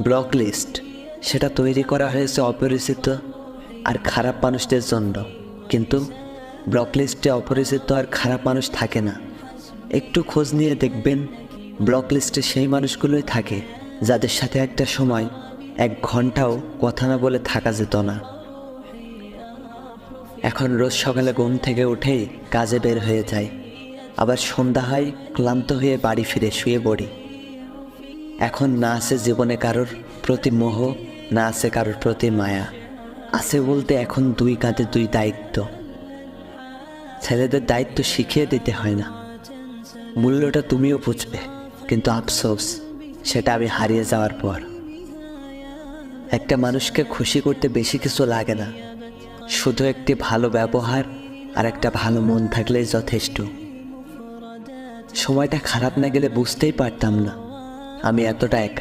Block list সেটা তৈরি করা হয়েছে অপরিচিত আর খারাপ মানুষদের জন্য, কিন্তু ব্লক লিস্টে অপরিচিত আর খারাপ মানুষ থাকে না। একটু খোঁজ নিয়ে দেখবেন ব্লক লিস্টে সেই মানুষগুলোই থাকে যাদের সাথে একটা সময় 1 ঘন্টাও কথা না বলে থাকা যেত না। এখন রোজ সকালে ঘুম থেকে উঠেই কাজে বের হয়ে যায়, আবার সন্ধ্যা হয় ক্লান্ত হয়ে বাড়ি ফিরে শুয়ে পড়ি। এখন না আছে জীবনে কারোর প্রতি মোহ, না আছে কারোর প্রতি মায়া। আছে বলতে এখন 2 কাঁধে 2 দায়িত্ব। ছেলেদের দায়িত্ব শিখিয়ে দিতে হয় না, মূল্যটা তুমিও বুঝবে, কিন্তু আফসোস সেটা আমি হারিয়ে যাওয়ার পর। একটা মানুষকে খুশি করতে বেশি কিছু লাগে না, শুধু একটি ভালো ব্যবহার আর একটা ভালো মন থাকলেই যথেষ্ট। সময়টা খারাপ না গেলে বুঝতেই পারতাম না আমি এতটা একা।